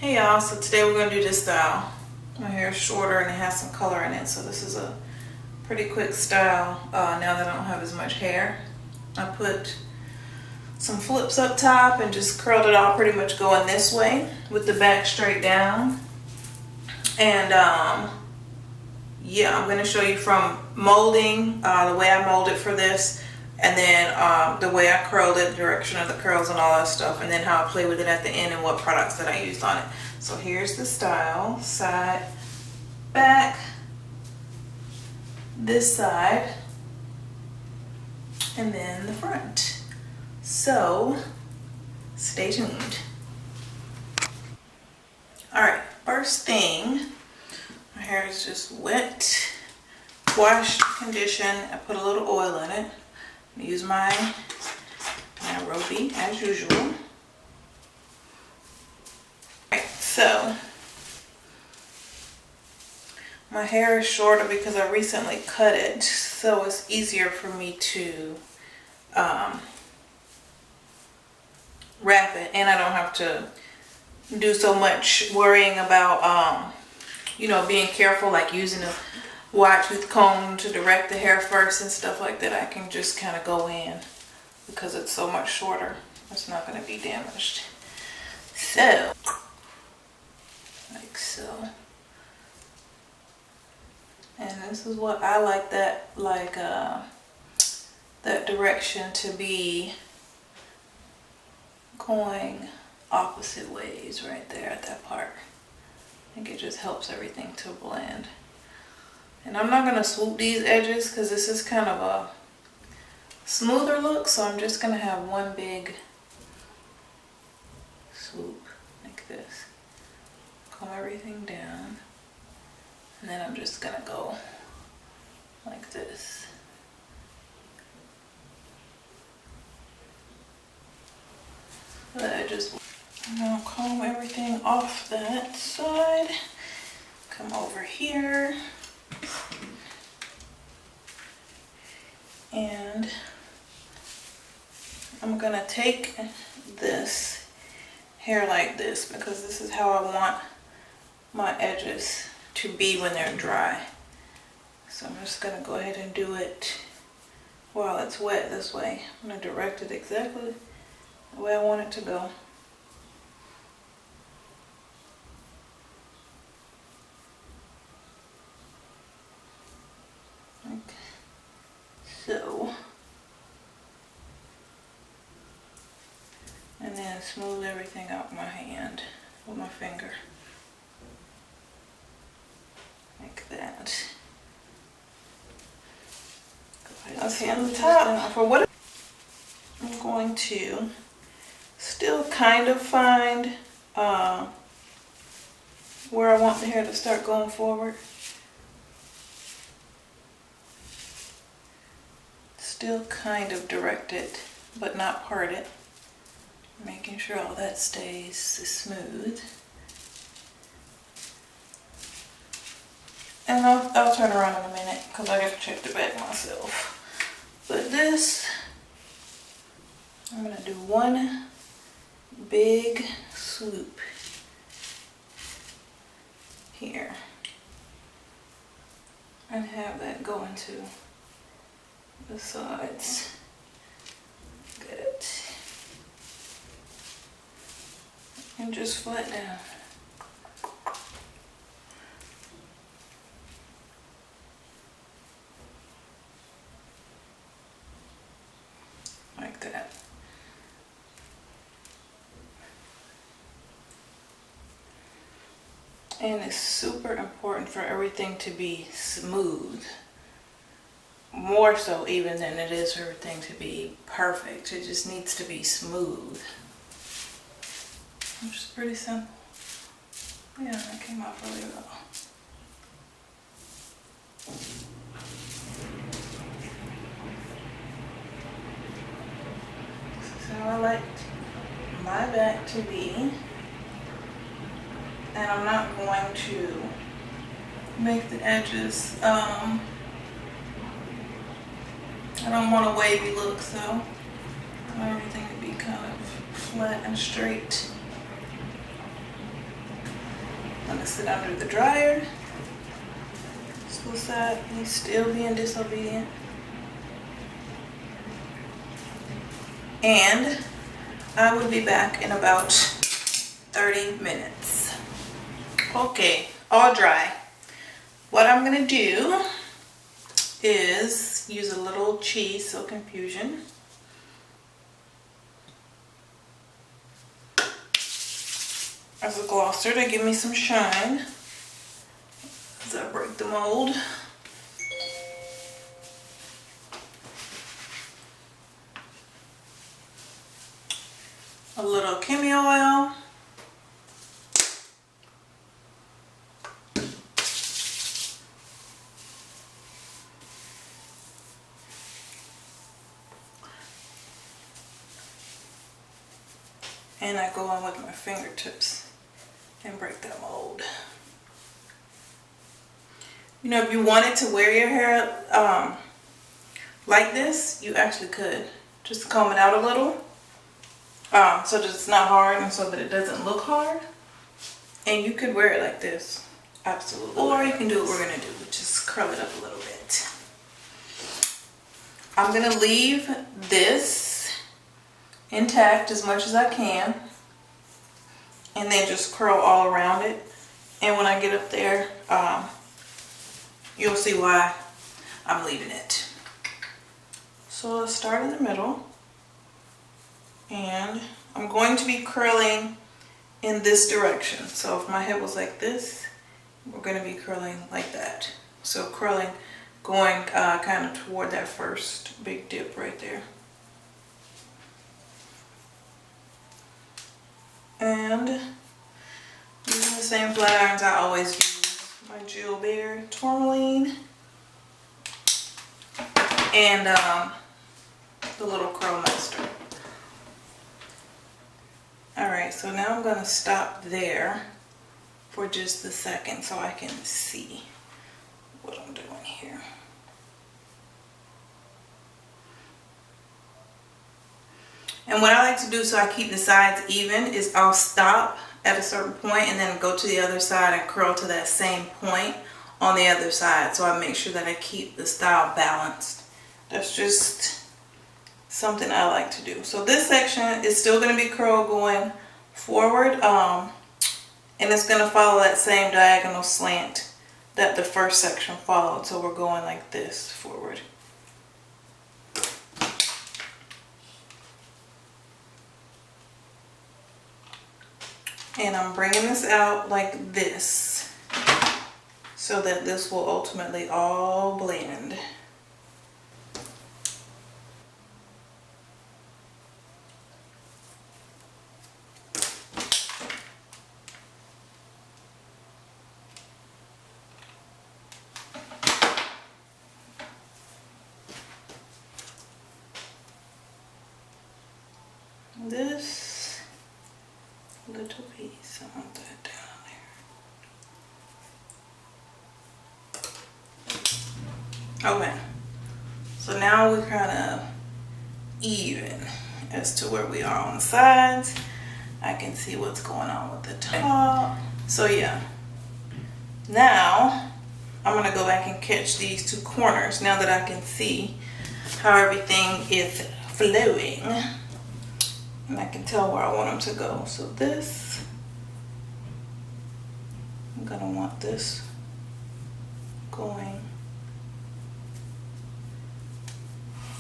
Hey y'all, so today we're going to do this style. My hair is shorter and it has some color in it, so this is a pretty quick style now that I don't have as much hair. I put some flips up top and just curled it all pretty much going this way with the back straight down. And yeah, I'm going to show you from molding, the way I molded for this, and then the way I curled it, the direction of the curls and all that stuff, and then how I play with it at the end and what products that I used on it. So here's the style: side, back, this side, and then the front. So stay tuned. Alright, first thing, my hair is just wet, washed, conditioned. I put a little oil in it. Use my Nairobi as usual. Right, so my hair is shorter because I recently cut it, so it's easier for me to wrap it, and I don't have to do so much worrying about you know, being careful, like using a wide tooth comb to direct the hair first and stuff like that. I can just kind of go in because it's so much shorter. It's not going to be damaged. So, like so. And this is what I like that direction to be going opposite ways right there at that part. I think it just helps everything to blend. And I'm not going to swoop these edges because this is kind of a smoother look, so I'm just going to have one big swoop like this. Comb everything down. And then I'm just going to go like this. I'm going to comb everything off that side. Come over here. And I'm gonna take this hair like this because this is how I want my edges to be when they're dry. So I'm just gonna go ahead and do it while it's wet this way. I'm gonna direct it exactly the way I want it to go. So, and then smooth everything out with my hand, with my finger, like that. Okay, on the top, for what I'm going to still kind of find where I want the hair to start going forward. Still kind of direct it, but not part it. Making sure all that stays smooth. And I'll turn around in a minute because I got to check the back myself. But this, I'm going to do one big swoop here. And have that go into the sides. Good. And just flat down. Like that. And it's super important for everything to be smooth. More so even than it is for everything to be perfect. It just needs to be smooth. Which is pretty simple. Yeah, that came out really well. This is how I like my back to be. And I'm not going to make the edges I don't want a wavy look, so I want everything to be kind of flat and straight. gonna sit under the dryer. School side, he's still being disobedient. And I will be back in about 30 minutes. Okay, all dry. What I'm gonna do is use a little cheese soak infusion. As a glosser to give me some shine as I break the mold. A little Kimmy oil. And I go on with my fingertips and break that mold. You know, if you wanted to wear your hair like this, you actually could. Just comb it out a little. So that it's not hard and so that it doesn't look hard. And you could wear it like this. Absolutely. Or you can do what we're going to do, which is curl it up a little bit. I'm going to leave this intact as much as I can. And then just curl all around it. And when I get up there, you'll see why I'm leaving it. So let's start in the middle. And I'm going to be curling in this direction. So if my head was like this, we're going to be curling like that. So curling going kind of toward that first big dip right there. And using the same flat irons I always use, my jilbere tourmaline and the little curlmaster. Alright, so now I'm going to stop there for just a second so I can see what I'm doing here. And what I like to do so I keep the sides even is I'll stop at a certain point and then go to the other side and curl to that same point on the other side. So I make sure that I keep the style balanced. That's just something I like to do. So this section is still going to be curl going forward. And it's going to follow that same diagonal slant that the first section followed. So we're going like this forward. And I'm bringing this out like this so that this will ultimately all blend. This little piece, I want that down there. Okay, so now we're kind of even as to where we are on the sides. I can see what's going on with the top. So yeah, now I'm gonna go back and catch these two corners now that I can see how everything is flowing. And I can tell where I want them to go. So this, I'm gonna want this going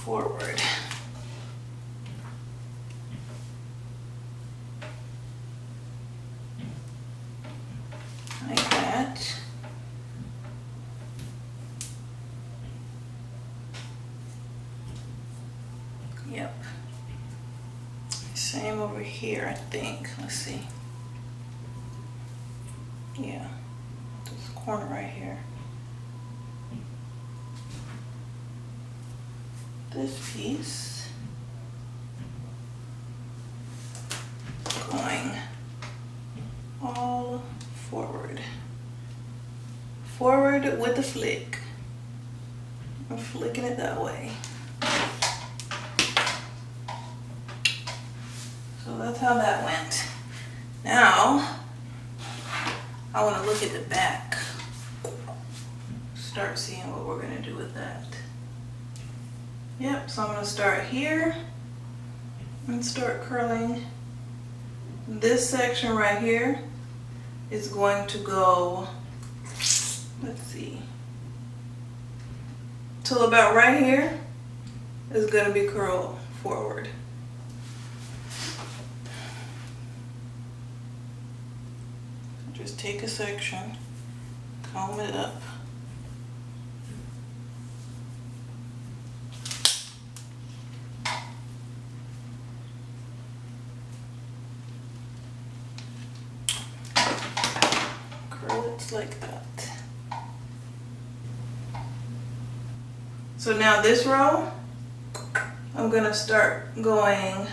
forward. Like that. Yep. Same over here, I think. Let's see. Yeah, this corner right here. This piece going all forward. Forward with the flick. I'm flicking it that way. So that's how that went. Now, I want to look at the back. Start seeing what we're going to do with that. Yep, so I'm going to start here and start curling. This section right here is going to go, let's see, till about right here is going to be curled forward. Just take a section, comb it up. Curl it like that. So now this row, I'm gonna start going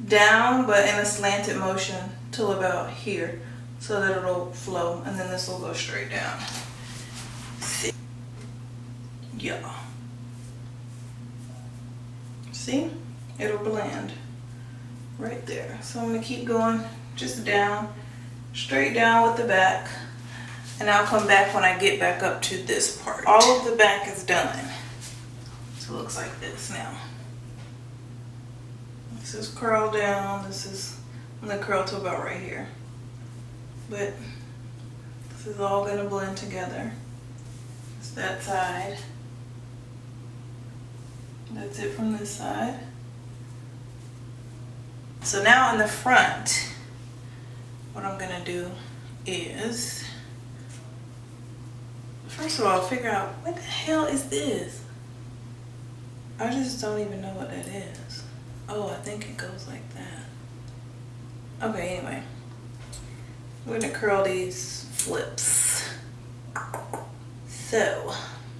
down but in a slanted motion till about here so that it'll flow, and then this will go straight down. See? Yeah. See? It'll blend right there. So I'm gonna keep going just down, straight down with the back, and I'll come back when I get back up to this part. All of the back is done. So it looks like this now. This is curl down, this is, I'm gonna curl to about right here. But this is all gonna blend together. It's that side. That's it from this side. So now in the front, what I'm gonna do is, first of all, figure out what the hell is this? I just don't even know what that is. Oh, I think it goes like that. Okay, anyway. We're gonna curl these flips. So,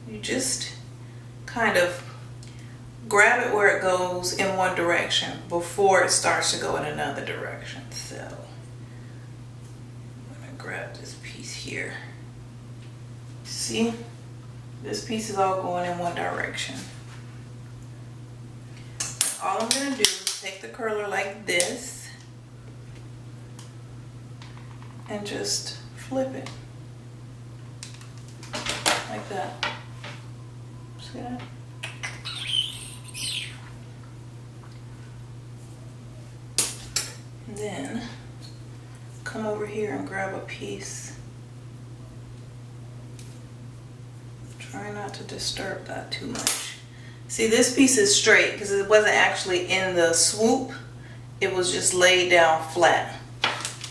you just kind of grab it where it goes in one direction before it starts to go in another direction. So, I'm gonna grab this piece here. See? This piece is all going in one direction. All I'm gonna do is take the curler like this and just flip it like that. See that? And then come over here and grab a piece. Try not to disturb that too much. See, this piece is straight because it wasn't actually in the swoop. It was just laid down flat.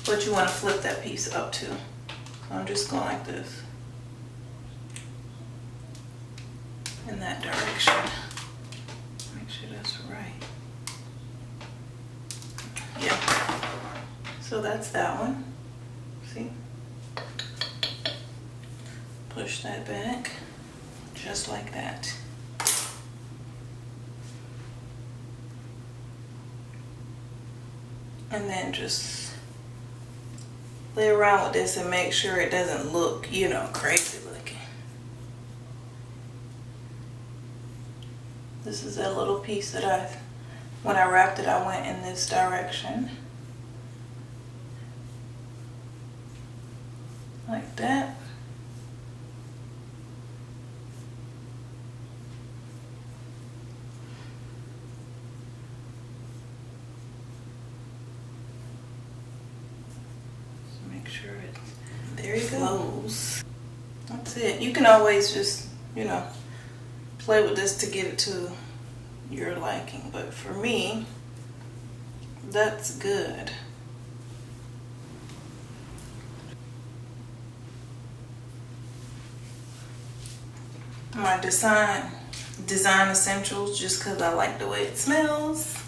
But you want to flip that piece up too. So I'm just going like this. In that direction. Make sure that's right. Yeah. So that's that one. See? Push that back. Just like that. And then just play around with this and make sure it doesn't look, you know, crazy looking. This is that little piece that when I wrapped it, I went in this direction. Like that. Sure it, there you go. That's it. You can always just, you know, play with this to get it to your liking, but for me, that's good. My design essentials, just because I like the way it smells.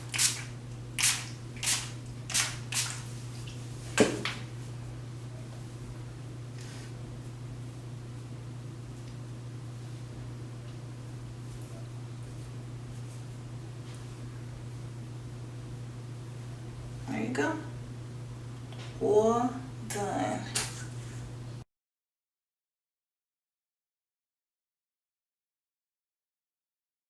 There you go. All done.